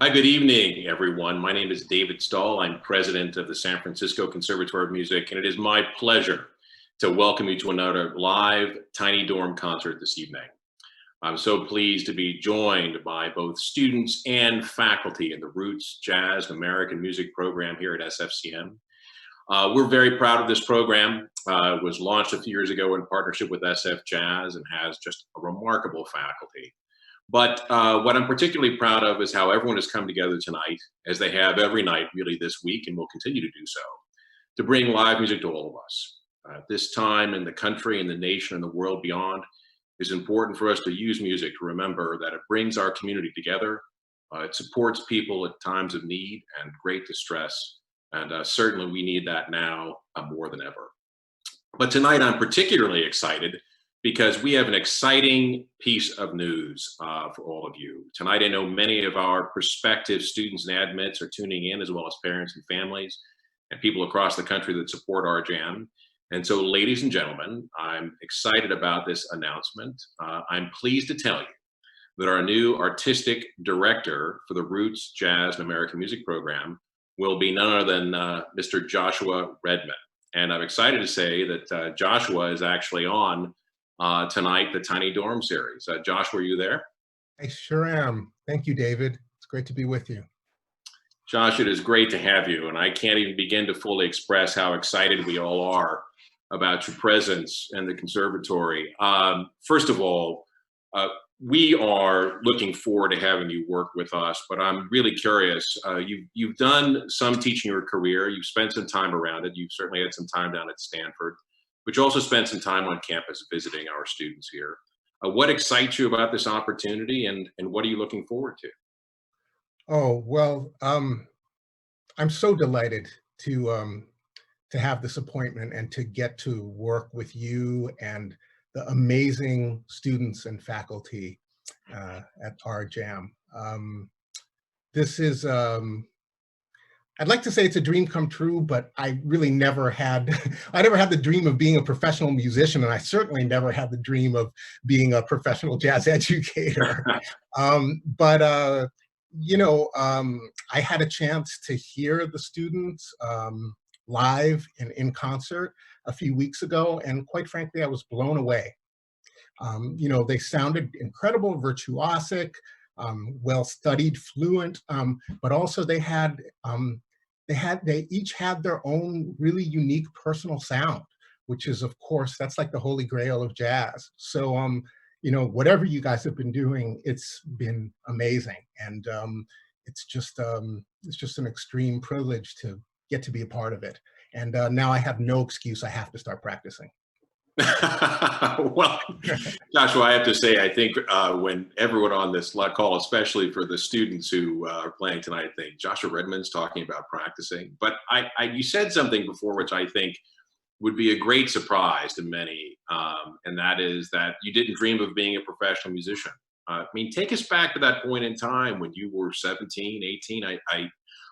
Hi, good evening, everyone. My name is David Stull. I'm president of the San Francisco Conservatory of Music, and it is my pleasure to welcome you to another live Tiny Dorm concert this evening. I'm so pleased to be joined by both students and faculty in the Roots Jazz American Music program here at SFCM. We're very proud of this program. It was launched a few years ago in partnership with SF Jazz and has just a remarkable faculty. But what I'm particularly proud of is how everyone has come together tonight, as they have every night really this week and will continue to do so, to bring live music to all of us. This time in the country and the nation and the world beyond, it's important for us to use music to remember that it brings our community together. It supports people at times of need and great distress. And certainly we need that now more than ever. But tonight I'm particularly excited because we have an exciting piece of news for all of you. Tonight I know many of our prospective students and admits are tuning in, as well as parents and families and people across the country that support our jam. And so, ladies and gentlemen, I'm excited about this announcement. I'm pleased to tell you that our new artistic director for the Roots Jazz and American Music program will be none other than Mr. Joshua Redman. And I'm excited to say that Joshua is actually on tonight, the Tiny Dorm series. Joshua, are you there? I sure am. Thank you, David. It's great to be with you. Josh, it is great to have you. And I can't even begin to fully express how excited we all are about your presence in the conservatory. First of all, we are looking forward to having you work with us, but I'm really curious. You've done some teaching in your career. You've spent some time around it. You've certainly had some time down at Stanford, but you also spent some time on campus visiting our students here. What excites you about this opportunity, and what are you looking forward to? Oh, well, I'm so delighted to have this appointment and to get to work with you and the amazing students and faculty at our jam. This is, I'd like to say it's a dream come true, but I really never had, I never had the dream of being a professional musician, and I certainly never had the dream of being a professional jazz educator. You know, I had a chance to hear the students live and in concert a few weeks ago, and quite frankly, I was blown away. You know, they sounded incredible, virtuosic, well-studied, fluent, but also they each had their own really unique personal sound, which is, of course, that's like the holy grail of jazz. So, you know, whatever you guys have been doing, it's been amazing, and it's just an extreme privilege to get to be a part of it. And now I have no excuse. I have to start practicing. Well, Joshua, I have to say, I think when everyone on this call, especially for the students who are playing tonight, think Joshua Redman's talking about practicing. But you said something before, which I think would be a great surprise to many, and that is that you didn't dream of being a professional musician. I mean, take us back to that point in time when you were 17, 18.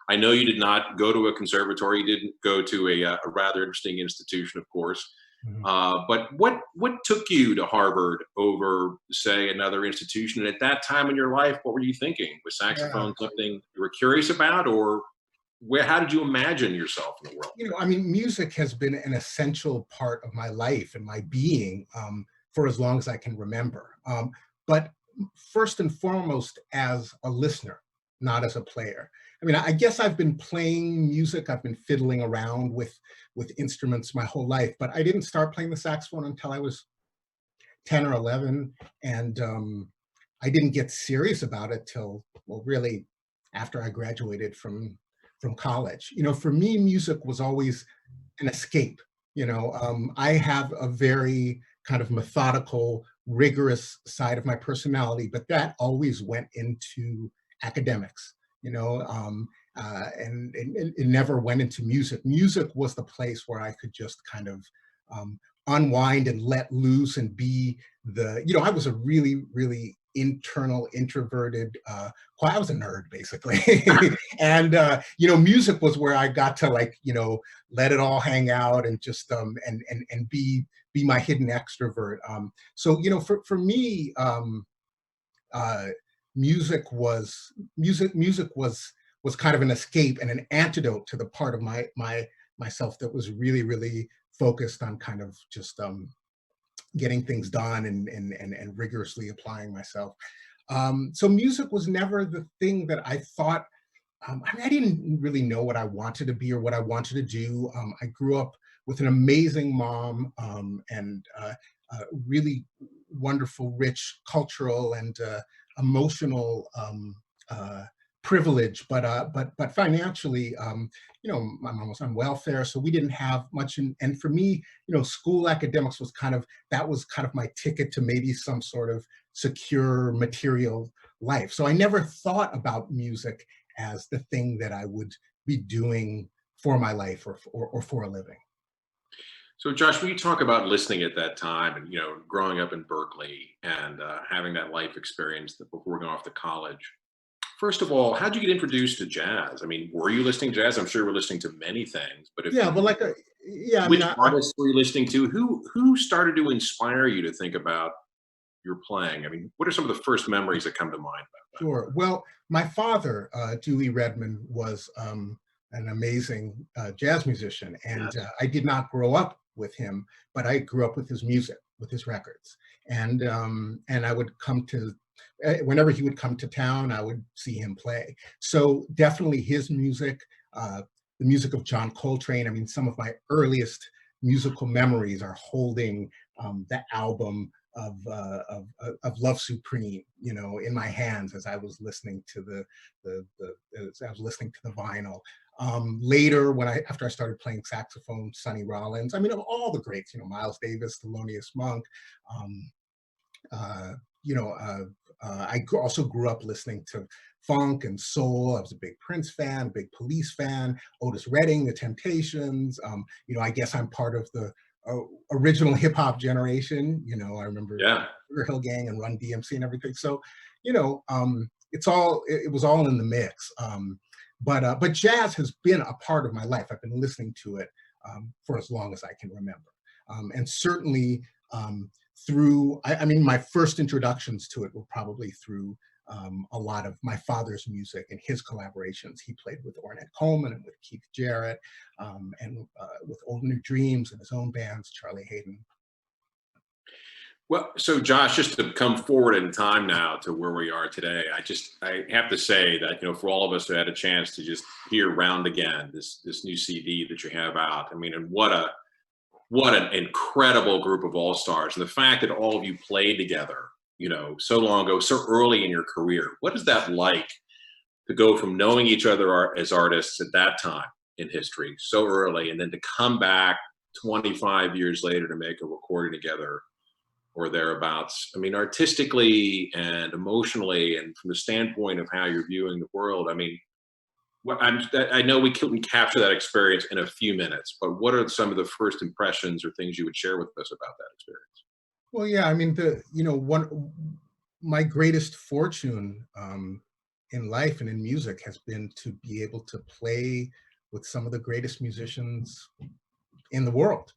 I know you did not go to a conservatory. You didn't go to a rather interesting institution, of course. Mm-hmm. But what took you to Harvard over, say, another institution? And at that time in your life, what were you thinking? Was saxophone something you were curious about, or how did you imagine yourself in the world? You know, I mean, music has been an essential part of my life and my being for as long as I can remember. But first and foremost, as a listener, not as a player. I mean, I guess I've been playing music. I've been fiddling around with instruments my whole life, but I didn't start playing the saxophone until I was 10 or 11. And I didn't get serious about it till, well, really after I graduated from college. You know, for me, music was always an escape. You know, I have a very kind of methodical, rigorous side of my personality, but that always went into academics. You know, and it never went into music. Music was the place where I could just kind of unwind and let loose and be you know, I was a really, really internal, introverted, I was a nerd, basically. And, you know, music was where I got to, like, you know, let it all hang out and just, and be my hidden extrovert. So, you know, for me, music was kind of an escape and an antidote to the part of myself that was really, really focused on kind of just getting things done and rigorously applying myself. So music was never the thing that I thought. I mean, I didn't really know what I wanted to be or what I wanted to do. I grew up with an amazing mom and really wonderful, rich cultural and emotional privilege, but financially, my mom was on welfare, so we didn't have much. And for me, school academics was kind of my ticket to maybe some sort of secure material life. So I never thought about music as the thing that I would be doing for my life or for a living. So, Josh, when you talk about listening at that time and, growing up in Berkeley and having that life experience before going off to college, first of all, how'd you get introduced to jazz? I mean, were you listening to jazz? I'm sure you were listening to many things, but Yeah, but yeah, I which mean, artists were you listening to? Who started to inspire you to think about your playing? I mean, what are some of the first memories that come to mind about that? Sure. Well, my father, Dewey Redman, was an amazing jazz musician, and Yes. I did not grow up with him, but I grew up with his music, with his records, and I would come to whenever he would come to town, I would see him play. So definitely his music, the music of John Coltrane. I mean, some of my earliest musical memories are holding the album of Love Supreme, in my hands as I was listening to as I was listening to the vinyl. Later, after I started playing saxophone, Sonny Rollins. I mean, of all the greats, Miles Davis, Thelonious Monk. Uh, I also grew up listening to funk and soul. I was a big Prince fan, a big Police fan, Otis Redding, The Temptations. I guess I'm part of the original hip hop generation. I remember Yeah. Sugar Hill Gang and Run DMC and everything. So, it was all in the mix. But jazz has been a part of my life. I've been listening to it for as long as I can remember. And certainly I mean, my first introductions to it were probably through a lot of my father's music and his collaborations. He played with Ornette Coleman and with Keith Jarrett and with Old New Dreams and his own bands, Charlie Hayden. Well, so Josh, just to come forward in time now to where we are today, I have to say that, for all of us who had a chance to just hear Round Again, this new CD that you have out, I mean, and what an incredible group of all-stars. And the fact that all of you played together, so long ago, so early in your career, what is that like to go from knowing each other as artists at that time in history so early, and then to come back 25 years later to make a recording together or thereabouts? I mean, artistically and emotionally, and from the standpoint of how you're viewing the world, I mean, I know we couldn't capture that experience in a few minutes, but what are some of the first impressions or things you would share with us about that experience? Well, yeah, I mean, my greatest fortune in life and in music has been to be able to play with some of the greatest musicians in the world,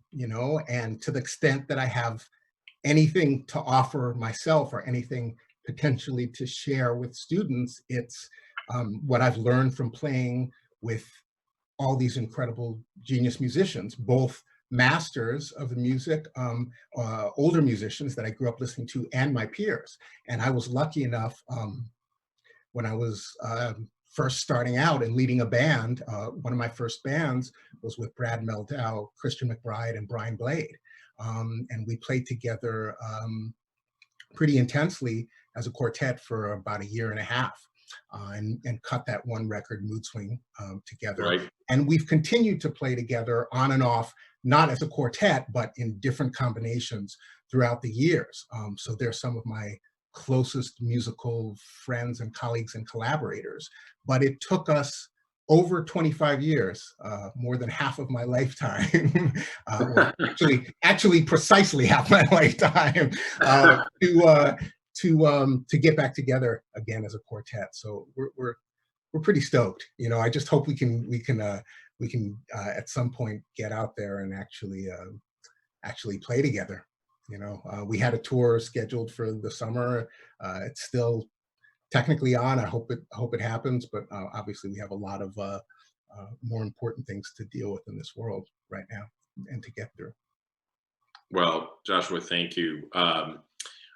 and to the extent that I have anything to offer myself or anything potentially to share with students, it's what I've learned from playing with all these incredible genius musicians, both masters of the music, older musicians that I grew up listening to, and my peers. And I was lucky enough when I was first starting out and leading a band. One of my first bands was with Brad Meldau, Christian McBride, and Brian Blade. And we played together pretty intensely as a quartet for about a year and a half. And cut that one record, Mood Swing, together. Right. And we've continued to play together on and off, not as a quartet, but in different combinations throughout the years. So they're some of my closest musical friends and colleagues and collaborators. But it took us over 25 years, more than half of my lifetime, actually precisely half my lifetime, to get back together again as a quartet. So we're pretty stoked. I just hope we can at some point get out there and actually play together. We had a tour scheduled for the summer. It's still technically on. I hope it happens, but obviously we have a lot of more important things to deal with in this world right now and to get through. Well, Joshua, thank you.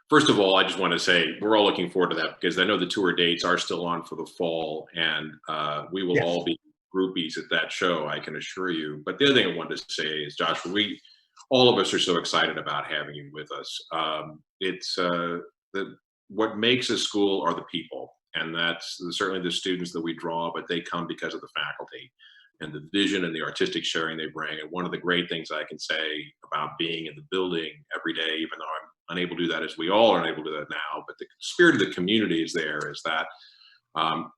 First of all, I just want to say we're all looking forward to that because I know the tour dates are still on for the fall, and we will all be groupies at that show, I can assure you. But the other thing I wanted to say is, Joshua, all of us are so excited about having you with us. What makes a school are the people, and that's certainly the students that we draw, but they come because of the faculty and the vision and the artistic sharing they bring. And one of the great things I can say about being in the building every day, even though I'm unable to do that as we all are unable to do that now, but the spirit of the community is there, is that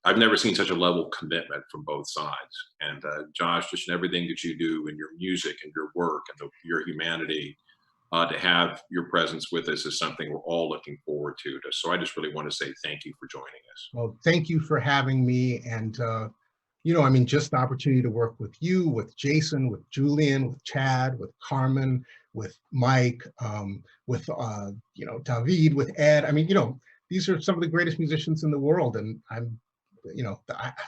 I've never seen such a level of commitment from both sides. And Josh, just in everything that you do in your music and your work and your humanity, to have your presence with us is something we're all looking forward to. So I just really want to say thank you for joining us. Well, thank you for having me. And I mean, just the opportunity to work with you, with Jason, with Julian, with Chad, with Carmen, with Mike, with David, with Ed. I mean, these are some of the greatest musicians in the world, and I'm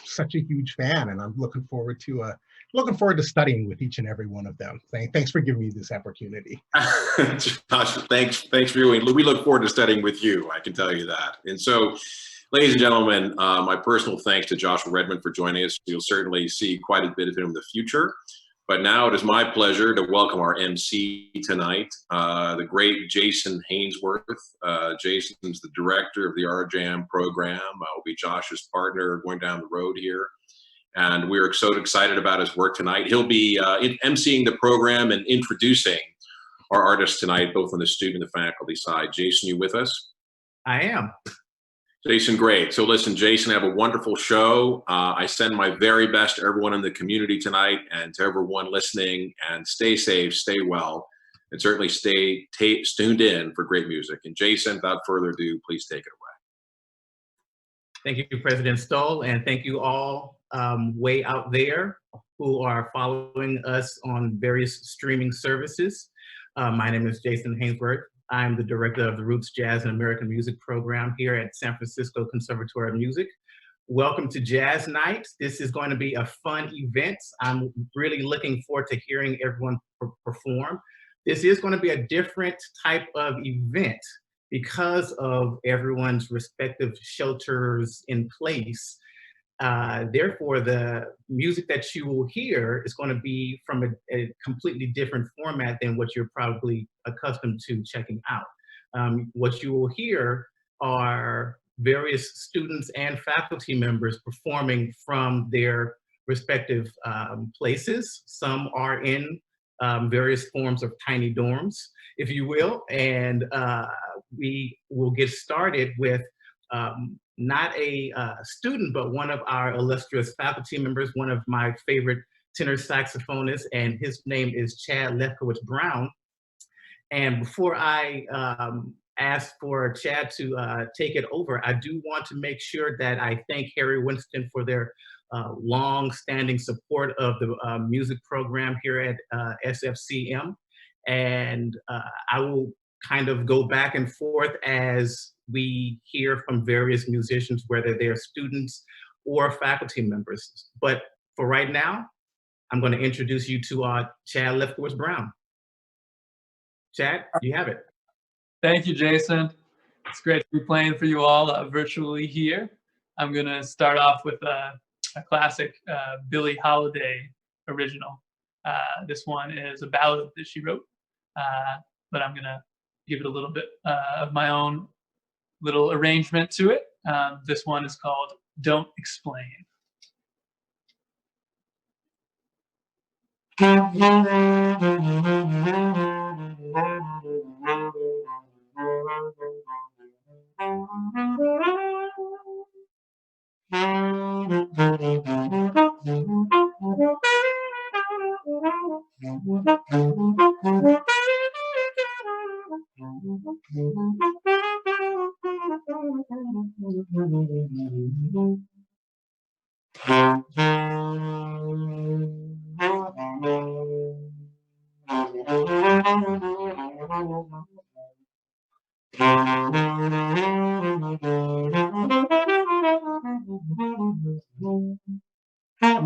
such a huge fan, and I'm looking forward to studying with each and every one of them. Thanks for giving me this opportunity. Josh, thanks for you. We look forward to studying with you, I can tell you that. And so, ladies and gentlemen, my personal thanks to Joshua Redmond for joining us. You'll certainly see quite a bit of him in the future. But now it is my pleasure to welcome our MC tonight, the great Jason Hainsworth. Jason's the director of the RJAM program. Will be Josh's partner going down the road here. And we're so excited about his work tonight. He'll be emceeing the program and introducing our artists tonight, both on the student and the faculty side. Jason, you with us? I am. Jason, great. So listen, Jason, have a wonderful show. I send my very best to everyone in the community tonight and to everyone listening, and stay safe, stay well, and certainly stay tuned in for great music. And Jason, without further ado, please take it away. Thank you, President Stull, and thank you all way out there who are following us on various streaming services. My name is Jason Hainsworth. I'm the director of the Roots Jazz and American Music program here at San Francisco Conservatory of Music. Welcome to Jazz Night. This is going to be a fun event. I'm really looking forward to hearing everyone perform. This is going to be a different type of event because of everyone's respective shelters in place. Therefore, the music that you will hear is going to be from a completely different format than what you're probably accustomed to checking out. What you will hear are various students and faculty members performing from their respective places. Some are in various forms of tiny dorms, if you will, and we will get started with not a student, but one of our illustrious faculty members, one of my favorite tenor saxophonists, and his name is Chad Lefkowitz-Brown. And before I ask for Chad to take it over, I do want to make sure that I thank Harry Winston for their long-standing support of the music program here at SFCM. And I will kind of go back and forth as we hear from various musicians, whether they're students or faculty members. But for right now, I'm going to introduce you to Chad Lefkowitz-Brown. Chad, you have it. Thank you, Jason. It's great to be playing for you all virtually here. I'm going to start off with a classic Billie Holiday original. This one is a ballad that she wrote, but I'm going to give it a little bit of my own little arrangement to it. This one is called Don't Explain. Thanks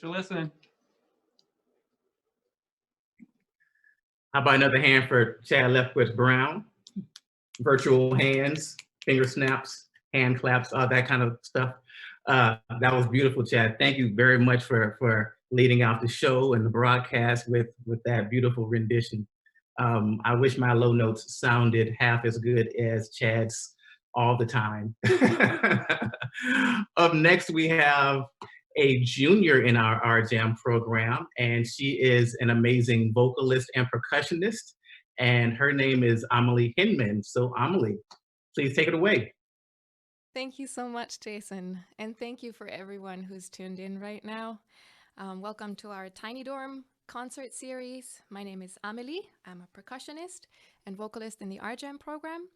for listening. How about another hand for Chad Lefkowitz-Brown? Virtual hands, finger snaps, hand claps, all that kind of stuff. That was beautiful, Chad. Thank you very much for leading out the show and the broadcast with that beautiful rendition. I wish my low notes sounded half as good as Chad's all the time. Up next, we have a junior in our RJAM program, and she is an amazing vocalist and percussionist, and her name is Amelie-Anna Hinman. So Amelie, please take it away. Thank you so much, Jason, and thank you for everyone who's tuned in right now. Welcome to our Tiny Dorm concert series. My name is Amelie. I'm a percussionist and vocalist in the RJAM program,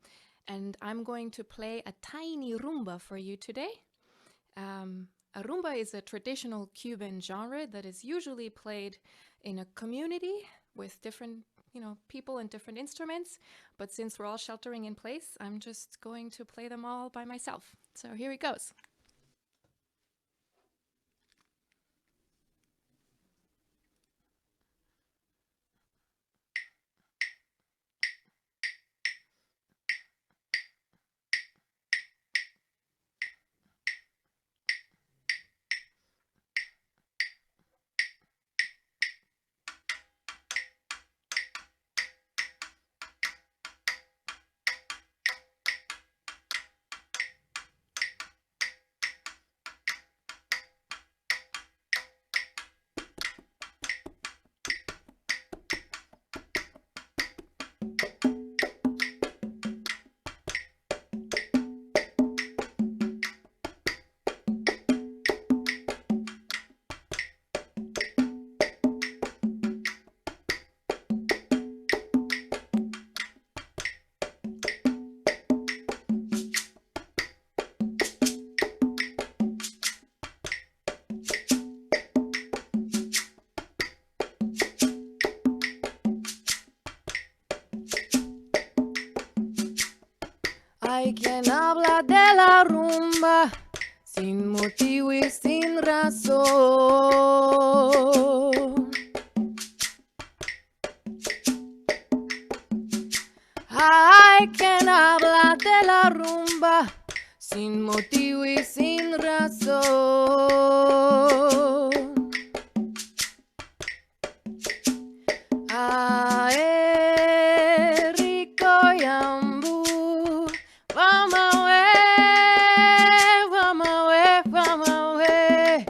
and I'm going to play a tiny rumba for you today. A rumba is a traditional Cuban genre that is usually played in a community with different people and different instruments, but since we're all sheltering in place, I'm just going to play them all by myself. So here it goes. Hay quien habla de la rumba sin motivo y sin razón. Hay quien habla de la rumba sin motivo y sin razón. Ae, rico Yambu, vamos a ver, vamos a ver, vamos a ver.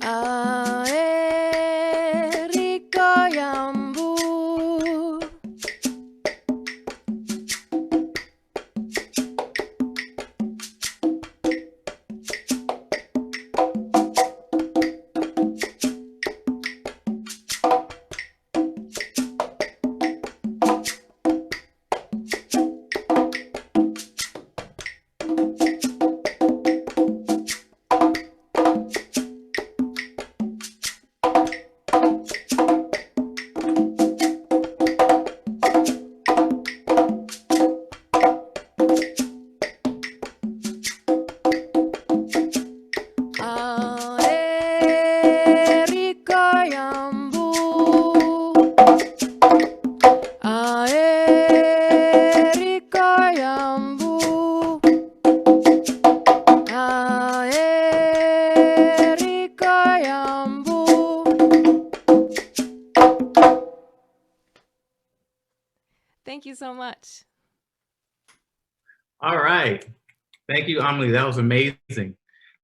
Ae, rico Yambu. Thank you so much. All right. Thank you, Amelie. That was amazing.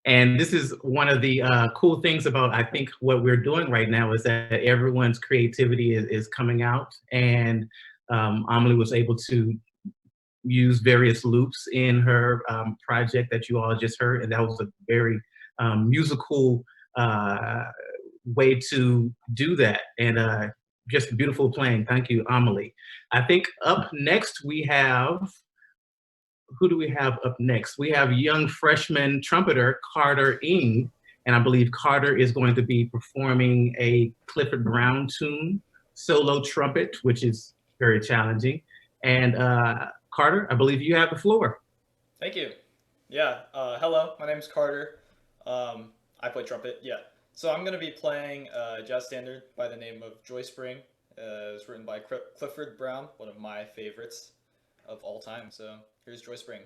And this is one of the cool things about, I think, what we're doing right now is that everyone's creativity is coming out. And Amelie was able to use various loops in her project that you all just heard. And that was a very musical way to do that. And just beautiful playing. Thank you, Amelie. I think up next we have, who do we have up next? We have young freshman trumpeter Carter Ng, and I believe Carter is going to be performing a Clifford Brown tune, solo trumpet, which is very challenging. And Carter, I believe you have the floor. Thank you. Yeah, hello, my name is Carter. I play trumpet, yeah. So I'm going to be playing a jazz standard by the name of Joy Spring. It was written by Clifford Brown, one of my favorites of all time. So here's Joy Spring.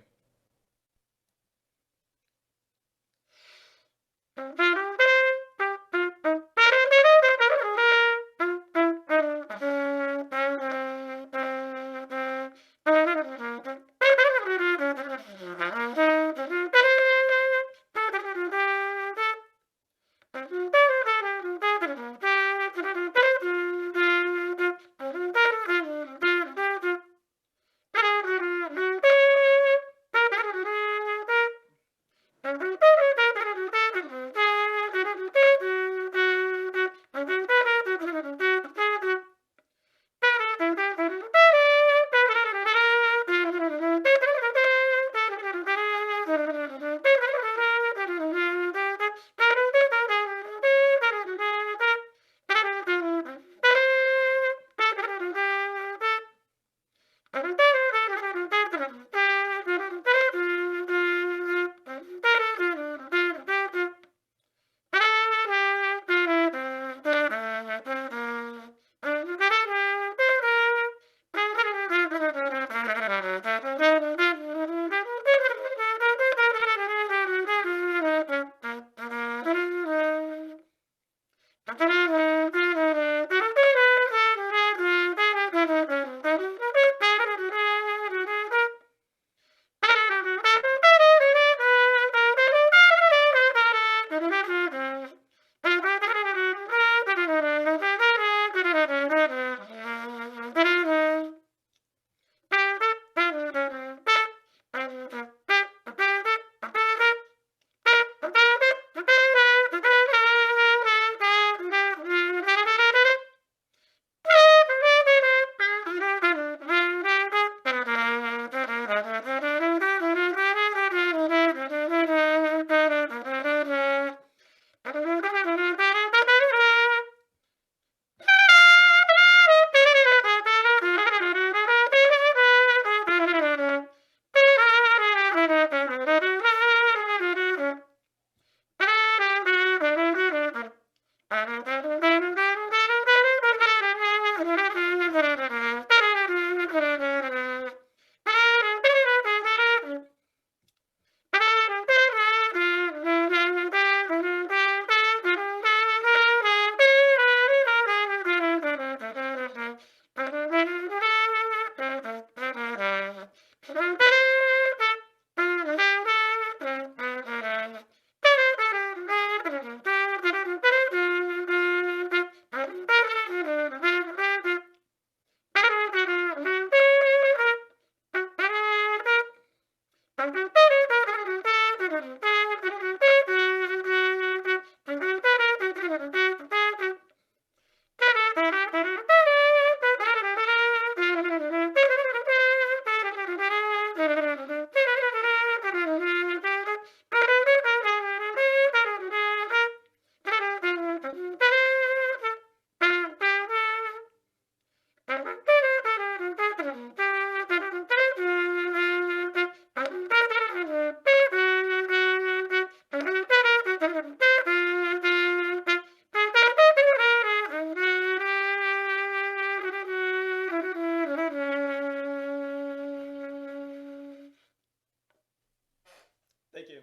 Thank you.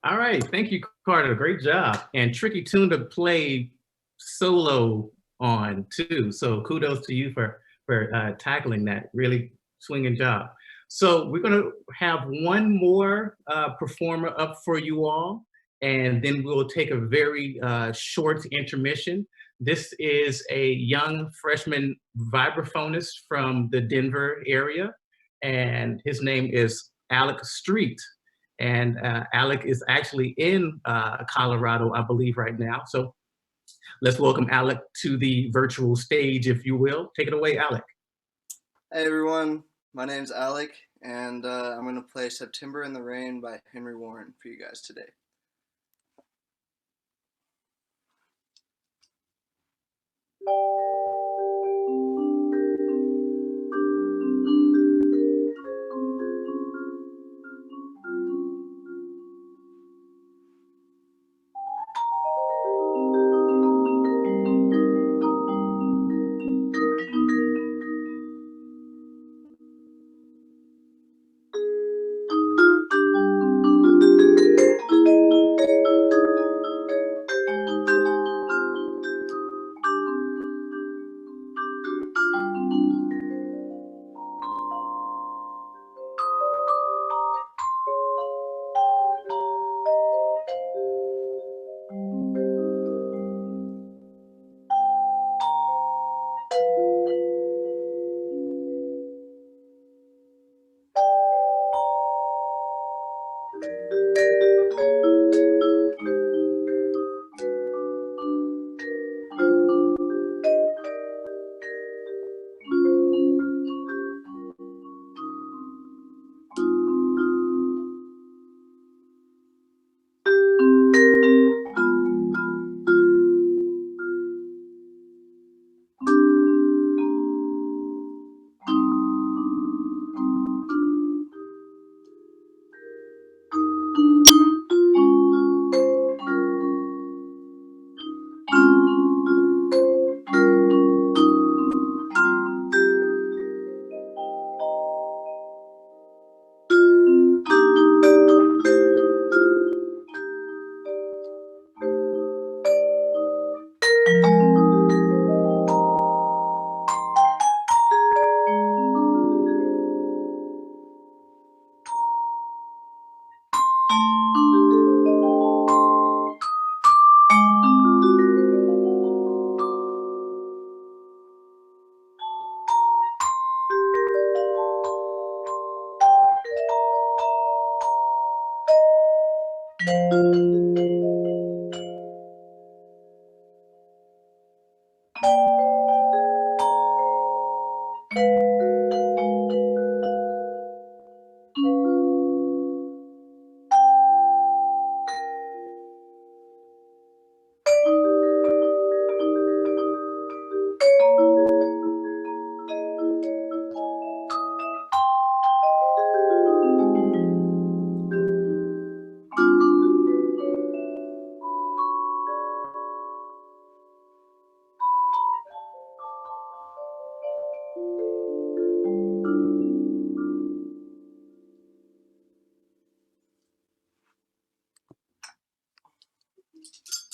All right, thank you, Carter. Great job. And tricky tune to play solo on too. So kudos to you for tackling that. Really swinging job. So we're gonna have one more performer up for you all, and then we'll take a very short intermission. This is a young freshman vibraphonist from the Denver area, and his name is Alec Streete. And Alec is actually in Colorado, I believe, right now. So let's welcome Alec to the virtual stage, if you will. Take it away, Alec. Hey everyone, my name's Alec, and I'm going to play September in the Rain by Henry Warren for you guys today.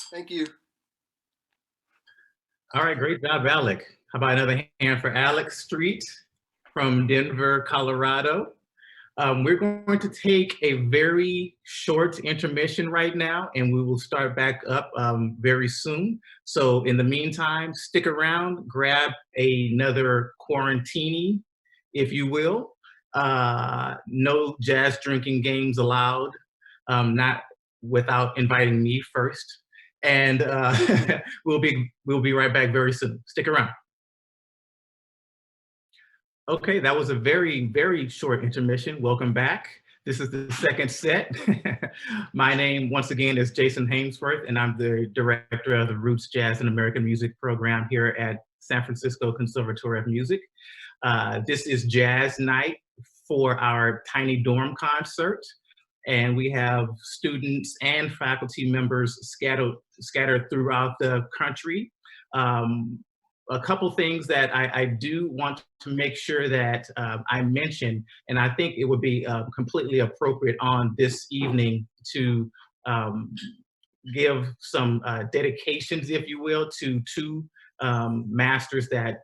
Thank you. All right, great job, Alec. How about another hand for Alec Streete from Denver, Colorado. We're going to take a very short intermission right now, and we will start back up very soon. So in the meantime, stick around, grab another quarantini, if you will. No jazz drinking games allowed, not without inviting me first. And we'll be right back very soon. Stick around. Okay, that was a very, very short intermission. Welcome back. This is the second set. My name, once again, is Jason Hainsworth, and I'm the director of the Roots Jazz and American Music program here at San Francisco Conservatory of Music. This is jazz night for our Tiny Dorm concert, and we have students and faculty members scattered throughout the country. A couple things that I do want to make sure that I mention, and I think it would be completely appropriate on this evening to give some dedications, if you will, to two masters that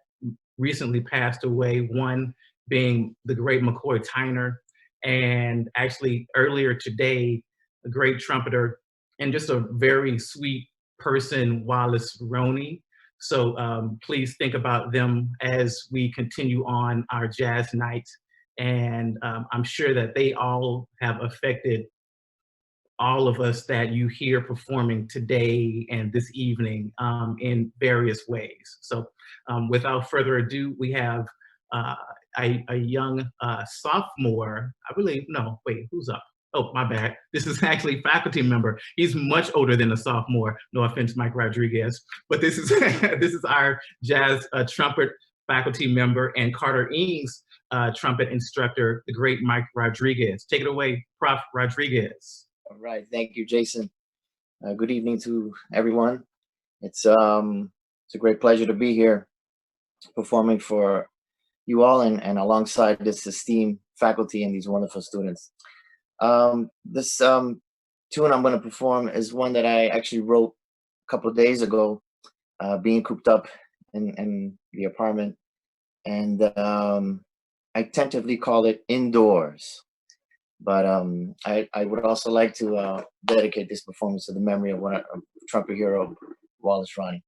recently passed away, one being the great McCoy Tyner, and actually earlier today, a great trumpeter and just a very sweet person, Wallace Roney. So please think about them as we continue on our jazz night. And I'm sure that they all have affected all of us that you hear performing today and this evening in various ways. So without further ado, we have a young sophomore, I believe, no, wait, who's up? Oh, my bad. This is actually faculty member. He's much older than a sophomore. No offense, Mike Rodriguez. But this is this is our jazz trumpet faculty member and Carter Eames trumpet instructor, the great Mike Rodriguez. Take it away, Prof. Rodriguez. All right, thank you, Jason. Good evening to everyone. It's a great pleasure to be here performing for you all and alongside this esteemed faculty and these wonderful students. This tune I'm going to perform is one that I actually wrote a couple of days ago, being cooped up in the apartment, and I tentatively call it Indoors. But I would also like to dedicate this performance to the memory of one trumpet hero, Wallace Roney.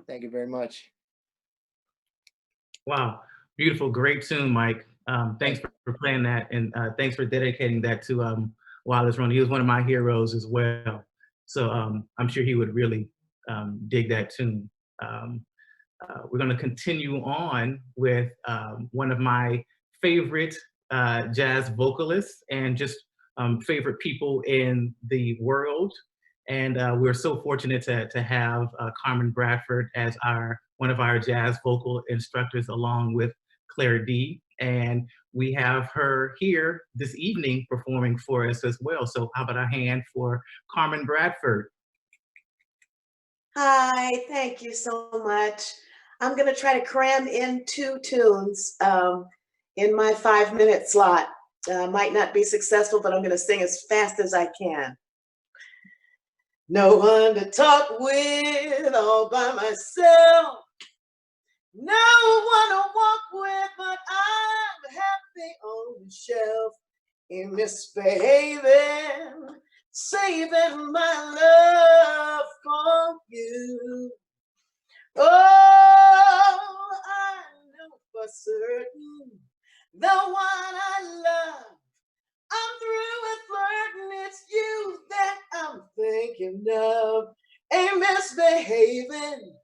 Thank you very much. Wow, beautiful, great tune, Mike. Thanks for playing that, and thanks for dedicating that to Wallace Roney. He was one of my heroes as well. So I'm sure he would really dig that tune. We're going to continue on with one of my favorite jazz vocalists and just favorite people in the world. And we're so fortunate to have Carmen Bradford as one of our jazz vocal instructors, along with Claire D. And we have her here this evening performing for us as well. So how about a hand for Carmen Bradford? Hi, thank you so much. I'm going to try to cram in 2 tunes in my 5-minute slot. Might not be successful, but I'm going to sing as fast as I can. No one to talk with, all by myself. No one to walk with, but I'm happy on the shelf. In misbehaving, saving my love for you. Oh, I know for certain the one I love. I'm through with flirting, it's you that I'm thinking of. Ain't misbehaving,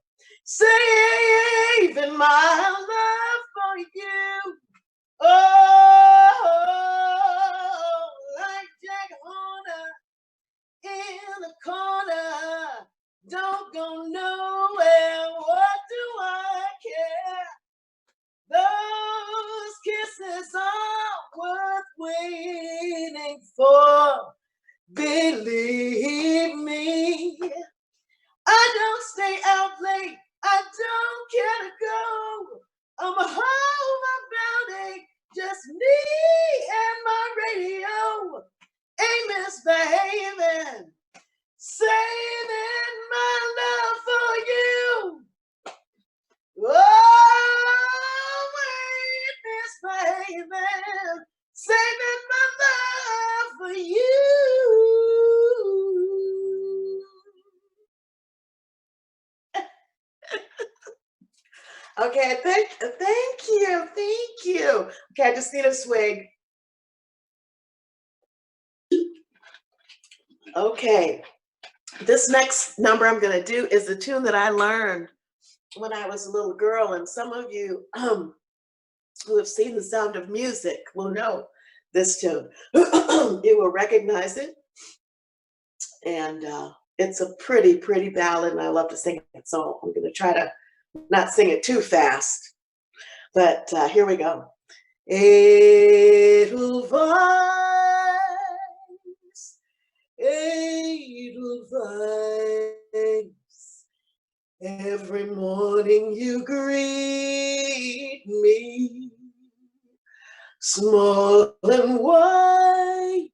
saving my love for you. Oh, like Jack Horner in the corner, don't go nowhere, what do I care? Those kisses are worth waiting for, believe me. I don't stay out late, I don't care to go. I'm home about 8, just me and my radio. Ain't misbehaving, saving my love for you. Oh, ain't misbehaving, saving my love for you. Okay, thank you. Okay, I just need a swig. Okay, this next number I'm gonna do is a tune that I learned when I was a little girl, and some of you who have seen The Sound of Music will know this tune. You will recognize it, and it's a pretty ballad, and I love to sing it, so I'm gonna try to not sing it too fast, but here we go. Edelweiss, Edelweiss, every morning you greet me, small and white,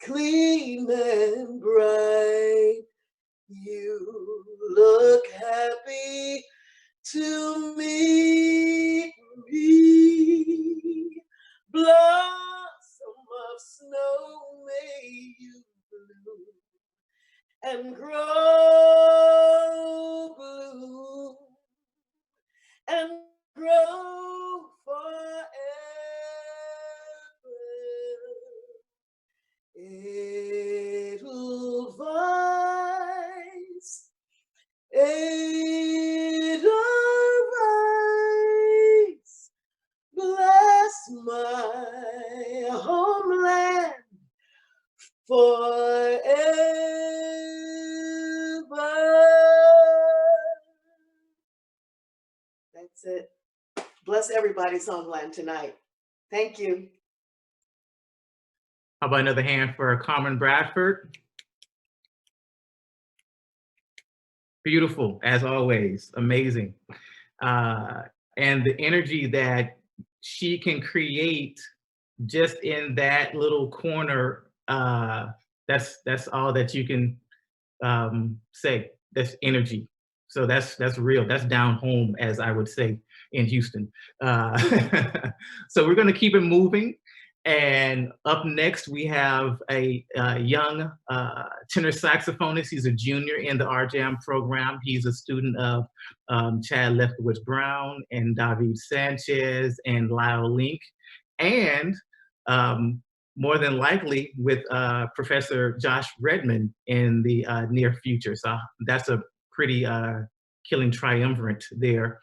clean and bright, you look happy to meet me. Blossom of snow, may you bloom and grow blue and grow forever. Edelweiss, Edelweiss, bless my homeland forever. plus everybody's homeland tonight. Thank you. How about another hand for Carmen Bradford? Beautiful, as always, amazing. And the energy that she can create just in that little corner, that's all that you can say. That's energy. So that's real. That's down home, as I would say in Houston. So we're going to keep it moving. And up next, we have a young tenor saxophonist. He's a junior in the RJM program. He's a student of Chad Lefkowitz-Brown and David Sanchez and Lyle Link. And more than likely with Professor Josh Redmond in the near future. So that's a pretty killing triumvirate there.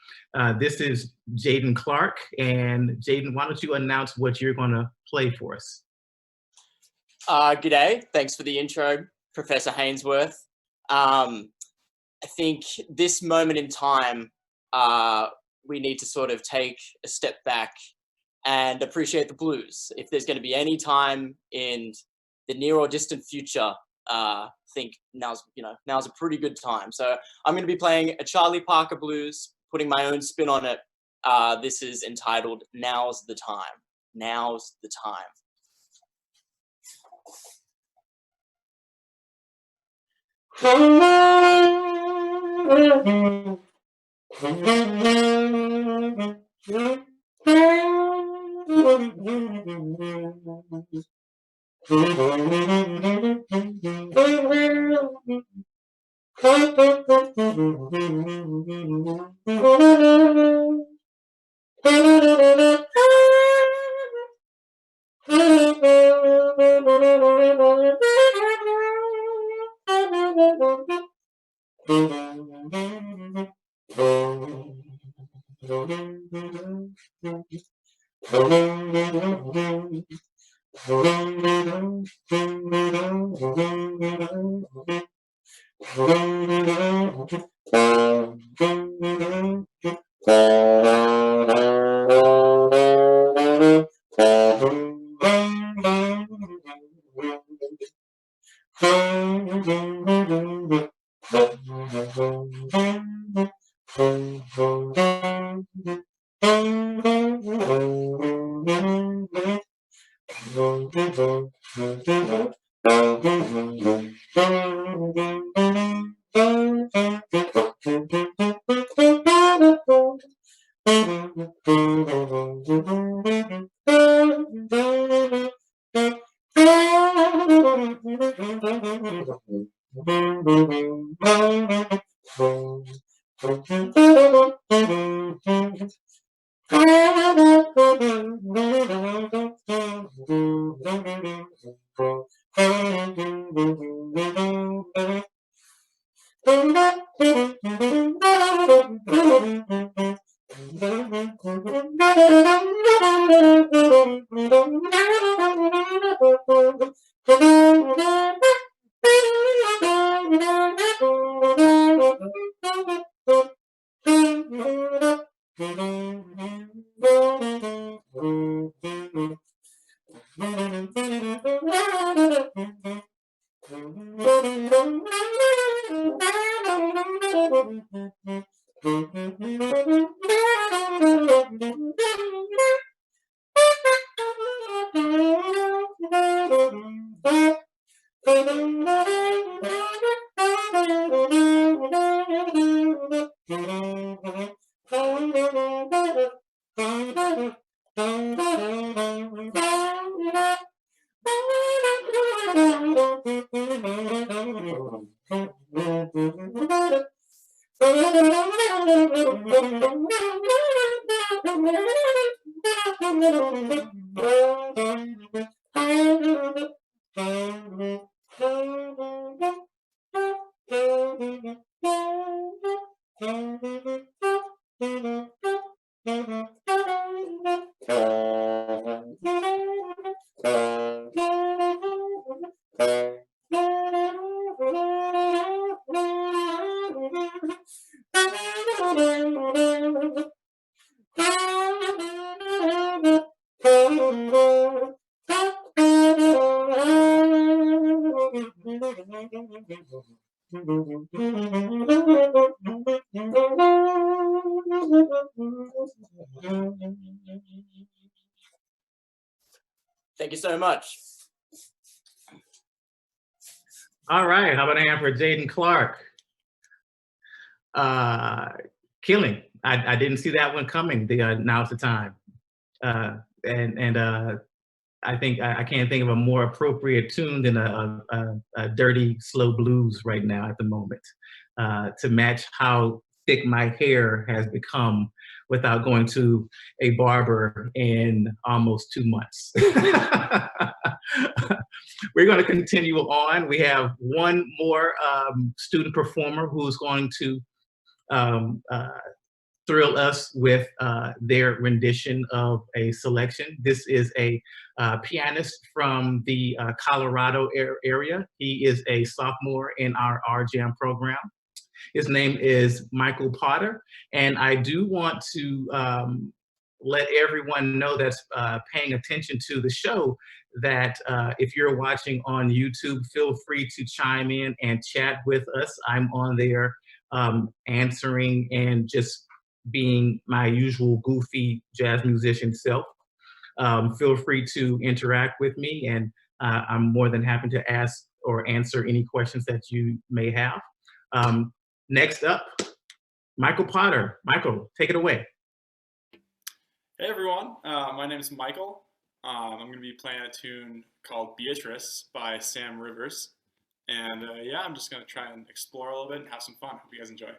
This is Jayden Clark. And Jayden, why don't you announce what you're gonna play for us? G'day, thanks for the intro, Professor Hainsworth. I think this moment in time, we need to sort of take a step back and appreciate the blues. If there's going to be any time in the near or distant future, I think now's a pretty good time. So I'm going to be playing a Charlie Parker blues, putting my own spin on it. This is entitled "Now's the Time." Now's the time. Thank you so much. All right, how about a hand for Jayden Clark? Killing. I didn't see that one coming. Now's the time. I think I can't think of a more appropriate tune than a dirty, slow blues right now at the moment to match how thick my hair has become without going to a barber in almost 2 months. We're going to continue on. We have one more student performer who's going to thrill us with their rendition of a selection. This is a pianist from the Colorado area. He is a sophomore in our RJAM program. His name is Michael Potter, and I do want to let everyone know that's paying attention to the show that if you're watching on YouTube, feel free to chime in and chat with us. I'm on there answering and just being my usual goofy jazz musician self. Feel free to interact with me, and I'm more than happy to ask or answer any questions that you may have. Next up, Michael Potter. Michael, take it away. Hey everyone, my name is Michael. I'm going to be playing a tune called Beatrice by Sam Rivers. And yeah, I'm just going to try and explore a little bit and have some fun. Hope you guys enjoy.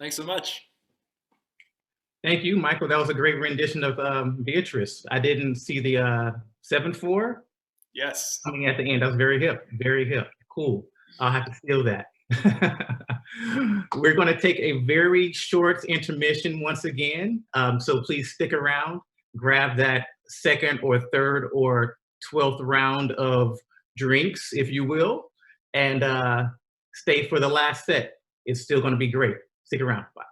Thanks so much. Thank you, Michael. That was a great rendition of Beatrice. I didn't see the 7/4 Yes. coming at the end. That was very hip, very hip. Cool. I'll have to steal that. We're going to take a very short intermission once again. So please stick around, grab that second or third or 12th round of drinks, if you will, and stay for the last set. It's still going to be great. Stick around. Bye.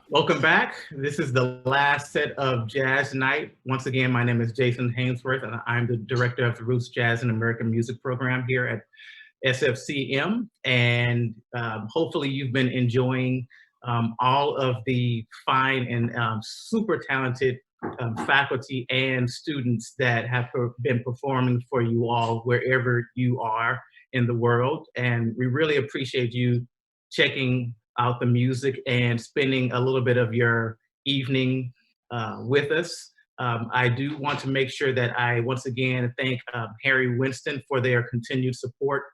Welcome back. This is the last set of Jazz Night. Once again, my name is Jayden Hainsworth, and I'm the director of the Roots Jazz and American Music program here at SFCM. And hopefully you've been enjoying all of the fine and super talented faculty and students that have been performing for you all wherever you are in the world. And we really appreciate you checking out the music and spending a little bit of your evening with us. I do want to make sure that I once again thank Harry Winston for their continued support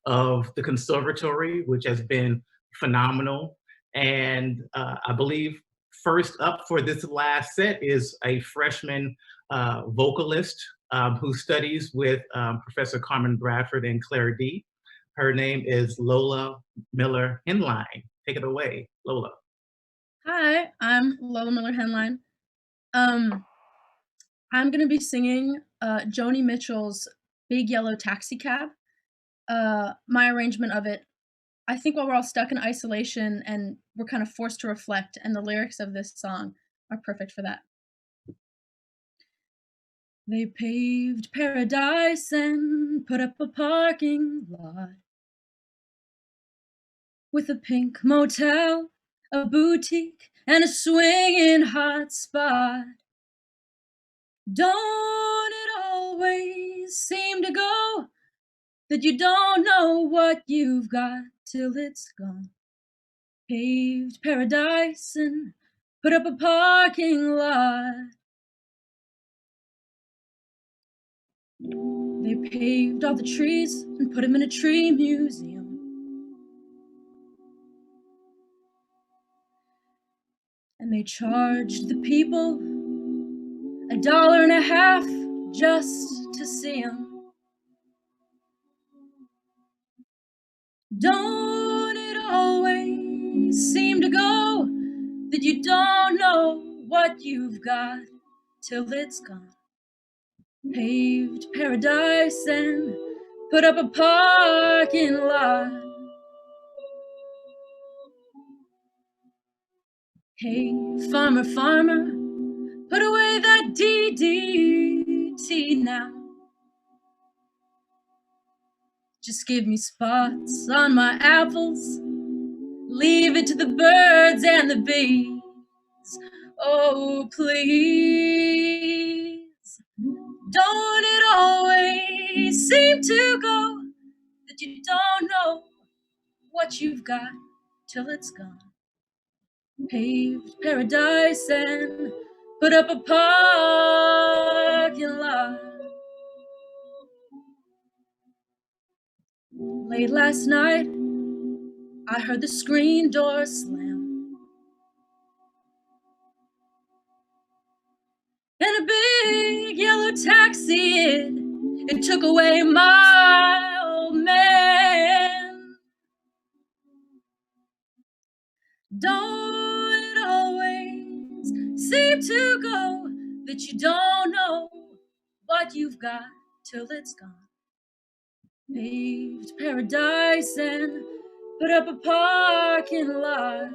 of the Conservatory, which has been phenomenal. And I believe first up for this last set is a freshman vocalist who studies with Professor Carmen Bradford and Claire D. Her name is Lola Miller-Henline. Take it away, Lola. Hi, I'm Lola Miller-Henline. I'm gonna be singing Joni Mitchell's Big Yellow Taxi Cab. My arrangement of it, I think while we're all stuck in isolation and we're kind of forced to reflect, and the lyrics of this song are perfect for that. They paved paradise and put up a parking lot with a pink motel, a boutique, and a swinging hot spot. Don't it always seem to go that you don't know what you've got till it's gone? Paved paradise and put up a parking lot. They paved all the trees and put them in a tree museum. And they charged the people $1.50 just to see them. Don't it always seem to go that you don't know what you've got till it's gone? Paved paradise and put up a parking lot. Hey, farmer, farmer, put away that DDT now. Just give me spots on my apples. Leave it to the birds and the bees. Oh, please. Don't it always seem to go that you don't know what you've got till it's gone? Paved paradise and put up a parking lot. Late last night, I heard the screen door slam, and a big yellow taxi, it took away my old man. Don't it always seem to go that you don't know what you've got till it's gone? Paved paradise and put up a parking lot.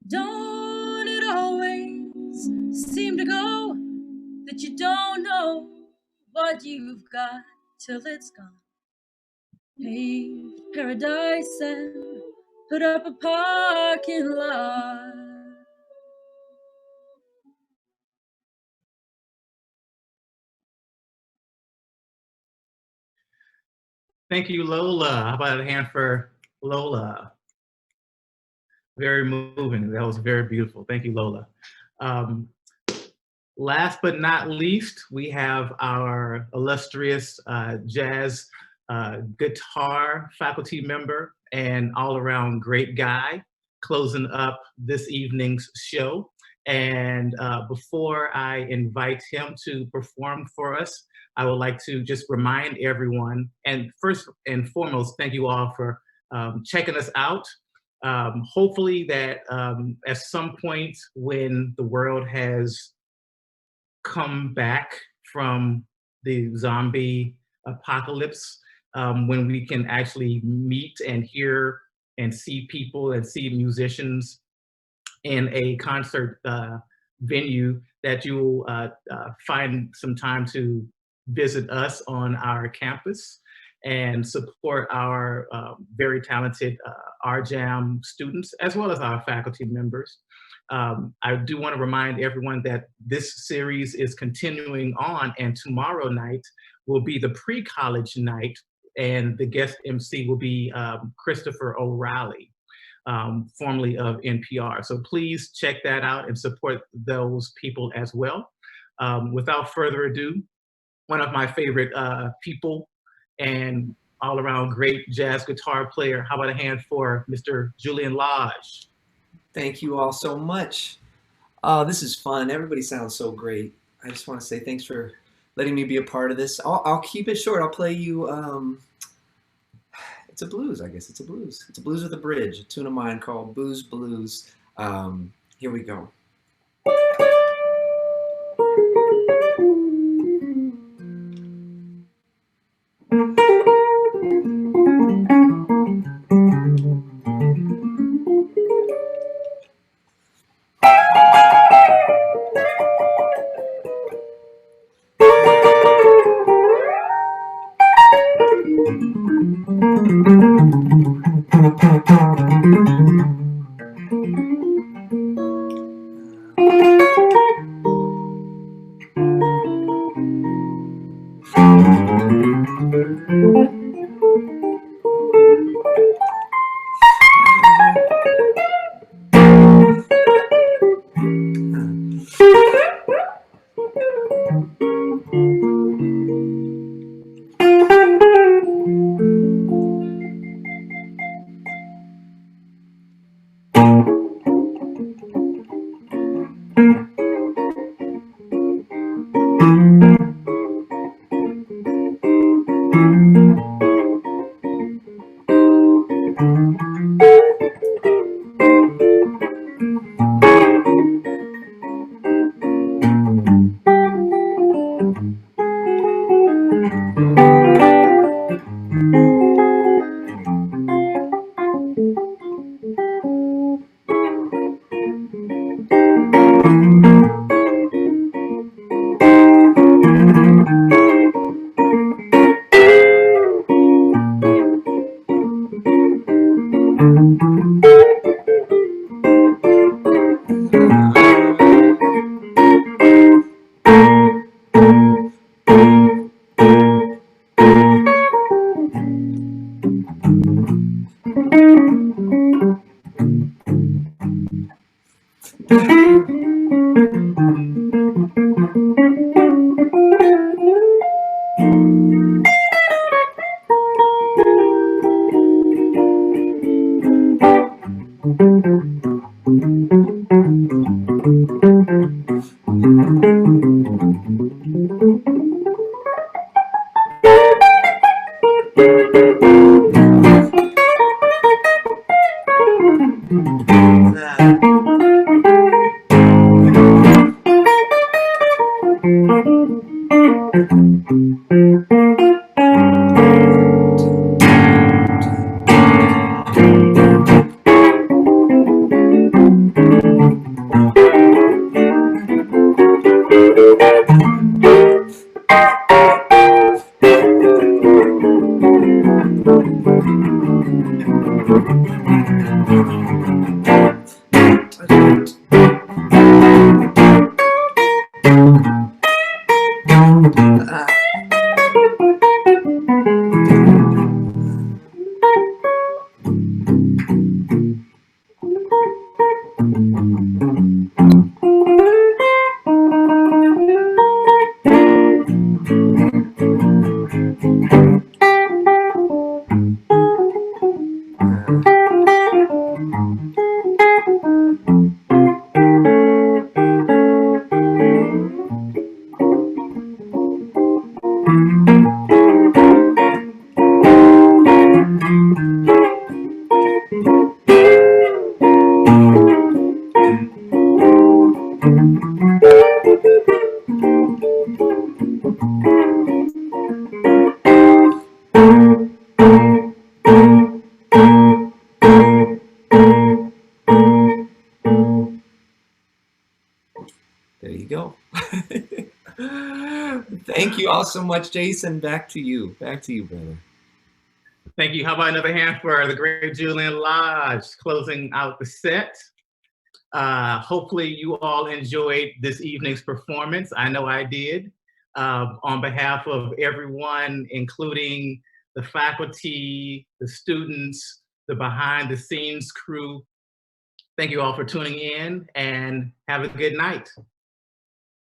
Don't it always seem to go that you don't know what you've got till it's gone? Paved paradise and put up a parking lot. Thank you, Lola. How about a hand for Lola? Very moving. That was very beautiful. Thank you, Lola. Last but not least, we have our illustrious jazz guitar faculty member and all-around great guy closing up this evening's show. And before I invite him to perform for us, I would like to just remind everyone, and first and foremost, thank you all for checking us out. Hopefully that at some point when the world has come back from the zombie apocalypse, when we can actually meet and hear and see people and see musicians in a concert venue, that you will find some time to visit us on our campus and support our very talented RJAM students, as well as our faculty members. I do want to remind everyone that this series is continuing on, and tomorrow night will be the pre-college night, and the guest MC will be Christopher O'Reilly, formerly of NPR. So please check that out and support those people as well. Without further ado, one of my favorite people and all-around great jazz guitar player. How about a hand for Mr. Julian Lage? Thank you all so much. This is fun. Everybody sounds so great. I just want to say thanks for letting me be a part of this. I'll keep it short. I'll play you, it's a blues, I guess. It's a blues. It's a blues with a bridge, a tune of mine called Booze Blues. Here we go. Thank you all so much, Jason. Back to you. Back to you, brother. Thank you. How about another hand for the great Julian Lage closing out the set? Hopefully you all enjoyed this evening's performance. I know I did. On behalf of everyone, including the faculty, the students, the behind the scenes crew, thank you all for tuning in and have a good night.